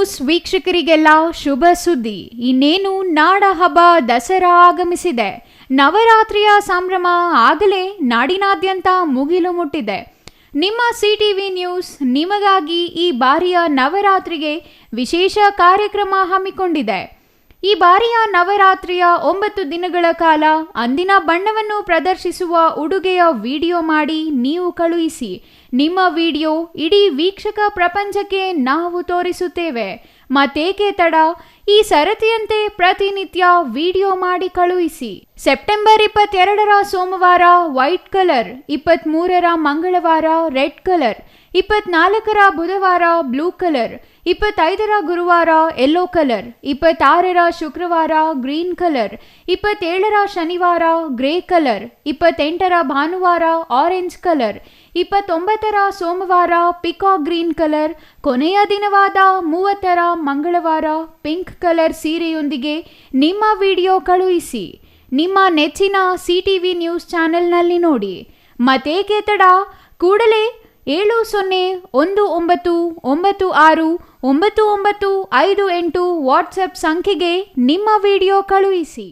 News ವೀಕ್ಷಕರಿಗೆಲ್ಲ ಶುಭ ಸುದ್ದಿ. ಇನ್ನೇನು ನಾಡ ಹಬ್ಬ ದಸರಾ ಆಗಮಿಸಿದೆ. ನವರಾತ್ರಿಯ ಸಂಭ್ರಮ ಆಗಲೇ ನಾಡಿನಾದ್ಯಂತ ಮುಗಿಲು ಮುಟ್ಟಿದೆ. ನಿಮ್ಮ ಸಿಟಿವಿ ನ್ಯೂಸ್ ನಿಮಗಾಗಿ ಈ ಬಾರಿಯ ನವರಾತ್ರಿಗೆ ವಿಶೇಷ ಕಾರ್ಯಕ್ರಮ ಹಮ್ಮಿಕೊಂಡಿದೆ. ಈ ಬಾರಿಯ ನವರಾತ್ರಿಯ 9 ದಿನಗಳ ಕಾಲ ಅಂದಿನ ಬಣ್ಣವನ್ನು ಪ್ರದರ್ಶಿಸುವ ಉಡುಗೆಯ ವಿಡಿಯೋ ಮಾಡಿ ನೀವು ಕಳುಹಿಸಿ. ನಿಮ್ಮ ವಿಡಿಯೋ ಇಡೀ ವೀಕ್ಷಕ ಪ್ರಪಂಚಕ್ಕೆ ನಾವು ತೋರಿಸುತ್ತೇವೆ. ಮತ್ತೇಕೆ ತಡ, ಈ ಸರತಿಯಂತೆ ಪ್ರತಿನಿತ್ಯ ವಿಡಿಯೋ ಮಾಡಿ ಕಳುಹಿಸಿ. ಸೆಪ್ಟೆಂಬರ್ 22ರ ಸೋಮವಾರ ವೈಟ್ ಕಲರ್, 23ರ ಮಂಗಳವಾರ ರೆಡ್ ಕಲರ್, 24ರ ಬುಧವಾರ ಬ್ಲೂ ಕಲರ್, 25ರ ಗುರುವಾರ ಯೆಲ್ಲೋ ಕಲರ್, 26ರ ಶುಕ್ರವಾರ ಗ್ರೀನ್ ಕಲರ್, 27ರ ಶನಿವಾರ ಗ್ರೇ ಕಲರ್, 28ರ ಭಾನುವಾರ ಆರೆಂಜ್ ಕಲರ್, 29ರ ಸೋಮವಾರ ಪಿಕಾಕ್ ಗ್ರೀನ್ ಕಲರ್, ಕೊನೆಯ ದಿನವಾದ 30ರ ಮಂಗಳವಾರ ಪಿಂಕ್ ಕಲರ್ ಸೀರೆಯೊಂದಿಗೆ ನಿಮ್ಮ ವಿಡಿಯೋ ಕಳುಹಿಸಿ. ನಿಮ್ಮ ನೆಚ್ಚಿನ ಸಿಟಿವಿ ನ್ಯೂಸ್ ಚಾನೆಲ್ನಲ್ಲಿ ನೋಡಿ. ಮತ್ತೇಕೆ ತಡ, ಕೂಡಲೇ 7019969958 ವಾಟ್ಸಪ್ ಸಂಖ್ಯೆಗೆ ನಿಮ್ಮ ವಿಡಿಯೋ ಕಳುಹಿಸಿ.